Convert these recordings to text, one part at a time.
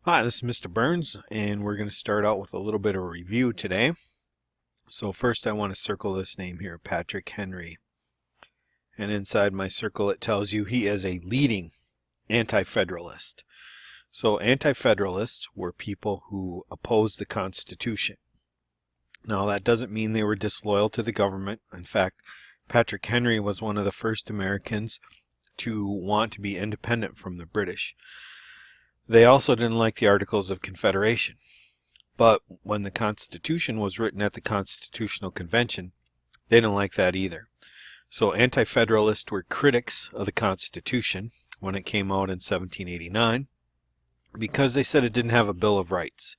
Hi, this is Mr. Burns, and we're going to start out with a little bit of a review today. So first I want to circle this name here, Patrick Henry. And inside my circle it tells you he is a leading anti-federalist. So anti-federalists were people who opposed the Constitution. Now that doesn't mean they were disloyal to the government. In fact, Patrick Henry was one of the first Americans to want to be independent from the British. They also didn't like the Articles of Confederation. But when the Constitution was written at the Constitutional Convention, they didn't like that either. So anti-federalists were critics of the Constitution when it came out in 1789 because they said it didn't have a Bill of Rights.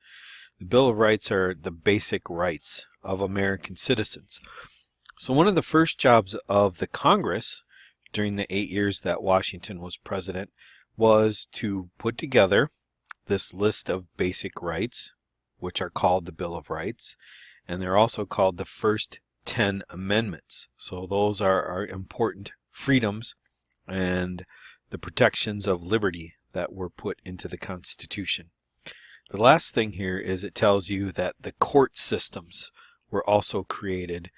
The Bill of Rights are the basic rights of American citizens. So one of the first jobs of the Congress during the 8 years that Washington was president was to put together this list of basic rights, which are called the Bill of Rights, and they're also called the first 10 amendments. So those are our important freedoms and the protections of liberty that were put into the Constitution. The last thing here is it tells you that the court systems were also created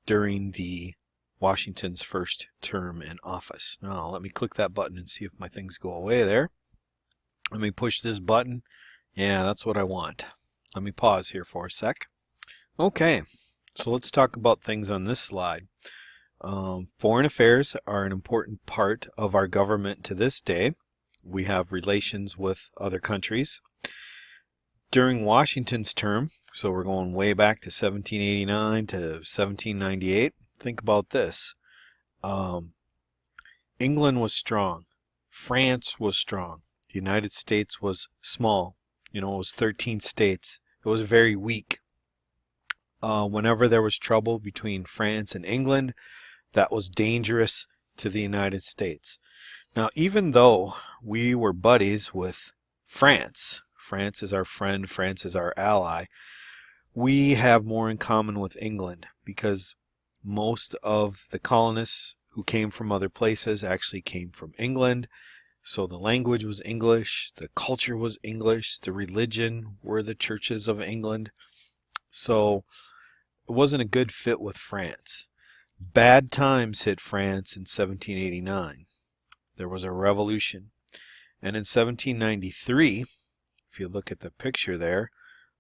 during the Washington's first term in office. Now let me click that button and see if my things go away there. Let me push this button. Yeah, that's what I want. Let me pause here for a sec. Okay, so let's talk about things on this slide. Foreign affairs are an important part of our government to this day. We have relations with other countries. During Washington's term, so we're going way back to 1789 to 1798, think about this. England was strong. France was strong. The United States was small. It was 13 states. It was very weak. Whenever there was trouble between France and England, that was dangerous to the United States. Now, even though we were buddies with France, France is our friend, France is our ally, we have more in common with England because most of the colonists who came from other places actually came from England. So the language was English, the culture was English, the religion were the churches of England. So it wasn't a good fit with France. Bad times hit France in 1789. There was a revolution. And in 1793, if you look at the picture there,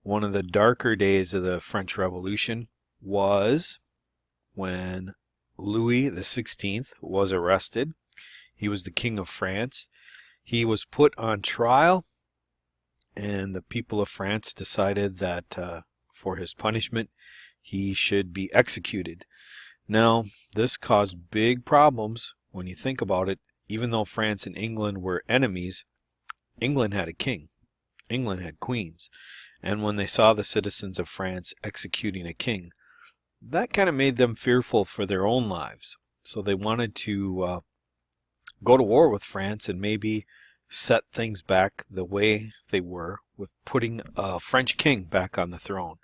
one of the darker days of the French Revolution was when Louis XVI was arrested. He was the King of France. He was put on trial, and the people of France decided that for his punishment, he should be executed. Now, this caused big problems when you think about it. Even though France and England were enemies, England had a king. England had queens. And when they saw the citizens of France executing a king, that kind of made them fearful for their own lives. So they wanted to go to war with France and maybe set things back the way they were with putting a French king back on the throne.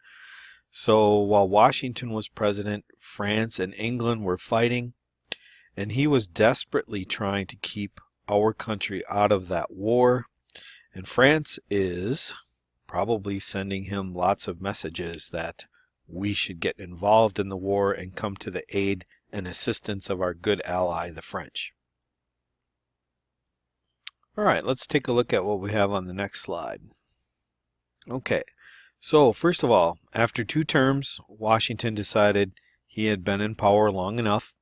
So while Washington was president, France and England were fighting, and he was desperately trying to keep our country out of that war. And France is probably sending him lots of messages that we should get involved in the war and come to the aid and assistance of our good ally, the French. All right, let's take a look at what we have on the next slide. Okay, so first of all, after 2 terms, Washington decided he had been in power long enough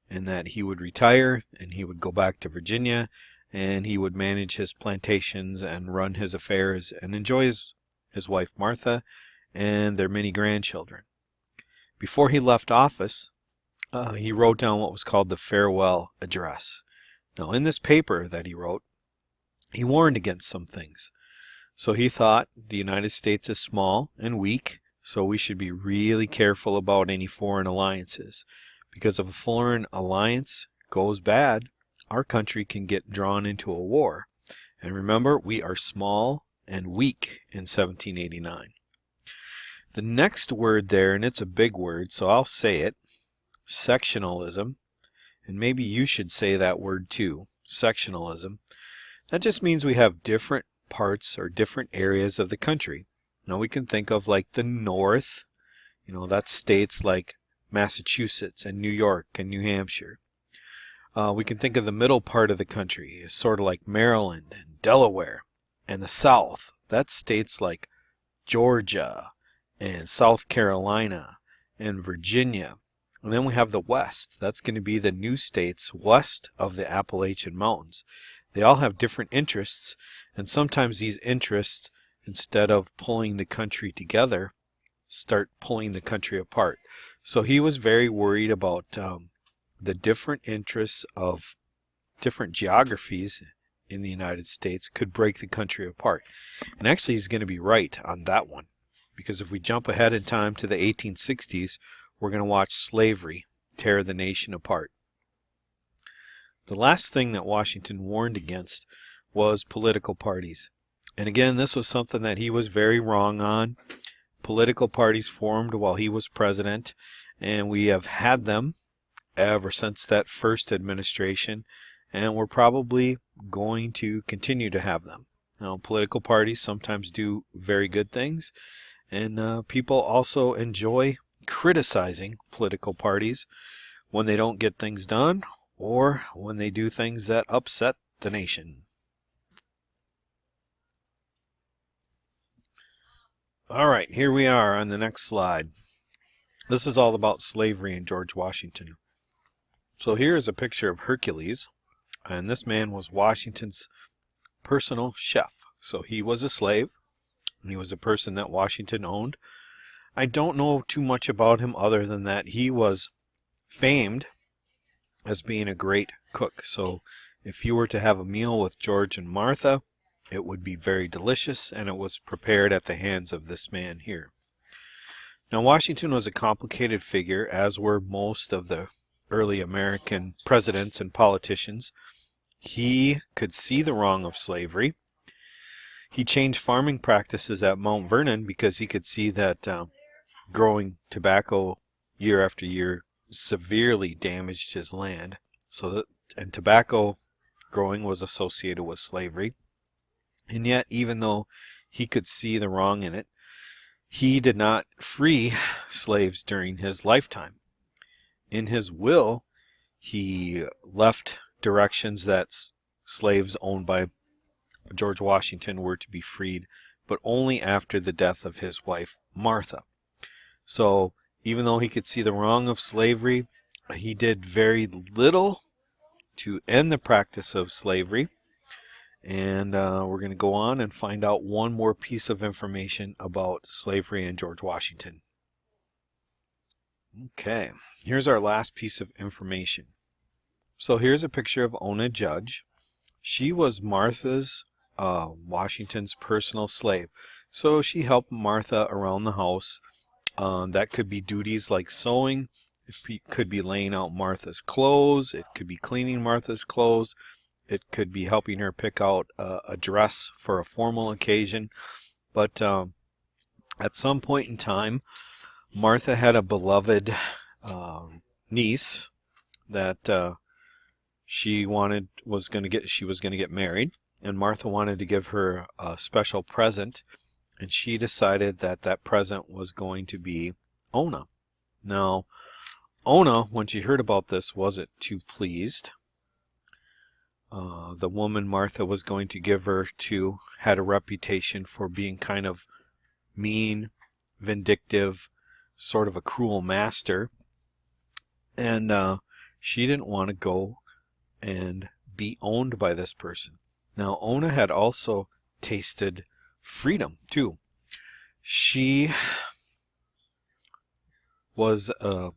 and that he would retire and he would go back to Virginia and he would manage his plantations and run his affairs and enjoy his wife Martha and their many grandchildren. Before he left office, he wrote down what was called the farewell address. Now, in this paper that he wrote, he warned against some things. So he thought the United States is small and weak, so we should be really careful about any foreign alliances. Because if a foreign alliance goes bad, our country can get drawn into a war. And remember, we are small and weak in 1789. The next word there, and it's a big word, so I'll say it, sectionalism, and maybe you should say that word too, sectionalism. That just means we have different parts or different areas of the country. Now we can think of like the North, that's states like Massachusetts and New York and New Hampshire. We can think of the middle part of the country as sort of like Maryland and Delaware. And the South, that's states like Georgia and South Carolina and Virginia. And then we have the West. That's going to be the new states west of the Appalachian Mountains. They all have different interests, and sometimes these interests, instead of pulling the country together, start pulling the country apart. So he was very worried about the different interests of different geographies in the United States could break the country apart. And actually he's going to be right on that one, because if we jump ahead in time to the 1860s, we're going to watch slavery tear the nation apart. The last thing that Washington warned against was political parties. And again, this was something that he was very wrong on. Political parties formed while he was president, and we have had them ever since that first administration, and we're probably going to continue to have them. Now, political parties sometimes do very good things, and people also enjoy criticizing political parties when they don't get things done or when they do things that upset the nation. All right, here we are on the next slide. This is all about slavery and George Washington. So here is a picture of Hercules, and this man was Washington's personal chef. So he was a slave, and he was a person that Washington owned. I don't know too much about him other than that he was famed as being a great cook. So if you were to have a meal with George and Martha, it would be very delicious, and it was prepared at the hands of this man here. Now, Washington was a complicated figure, as were most of the early American presidents and politicians. He could see the wrong of slavery. He changed farming practices at Mount Vernon because he could see that growing tobacco year after year severely damaged his land. And tobacco growing was associated with slavery. And yet, even though he could see the wrong in it, he did not free slaves during his lifetime. In his will, he left directions that slaves owned by George Washington were to be freed, but only after the death of his wife, Martha. So, even though he could see the wrong of slavery, he did very little to end the practice of slavery. And we're going to go on and find out one more piece of information about slavery and George Washington. Okay, here's our last piece of information. So here's a picture of Ona Judge. She was Martha's, Washington's personal slave. So she helped Martha around the house. That could be duties like sewing. It could be laying out Martha's clothes. It could be cleaning Martha's clothes. It could be helping her pick out a dress for a formal occasion. But at some point in time, Martha had a beloved niece that she was going to get married, and Martha wanted to give her a special present, and she decided that that present was going to be Ona. Now, Ona, when she heard about this, wasn't too pleased. The woman Martha was going to give her to had a reputation for being kind of mean, vindictive, sort of a cruel master. And she didn't want to go and be owned by this person. Now, Ona had also tasted freedom, too. She was a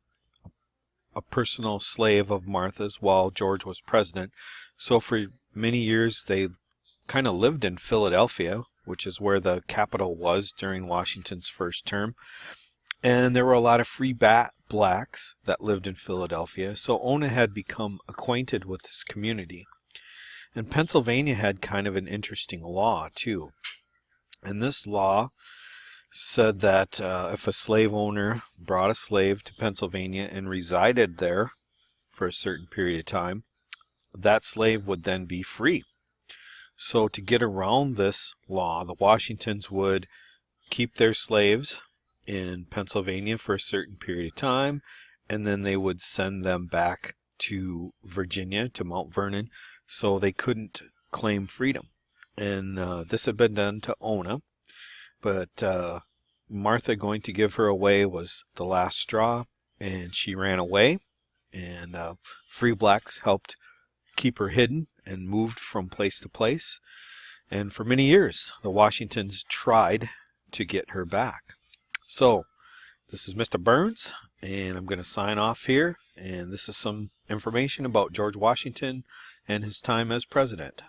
personal slave of Martha's while George was president. So for many years, they kind of lived in Philadelphia, which is where the capital was during Washington's first term. And there were a lot of free blacks that lived in Philadelphia. So Ona had become acquainted with this community. And Pennsylvania had kind of an interesting law, too. And this law said that if a slave owner brought a slave to Pennsylvania and resided there for a certain period of time, that slave would then be free. So to get around this law, the Washingtons would keep their slaves in Pennsylvania for a certain period of time, and then they would send them back to Virginia, to Mount Vernon, so they couldn't claim freedom. And this had been done to Ona, but Martha going to give her away was the last straw, and she ran away, and free blacks helped keep her hidden and moved from place to place. And for many years, the Washingtons tried to get her back. So, this is Mr. Burns, and I'm going to sign off here. And this is some information about George Washington and his time as president.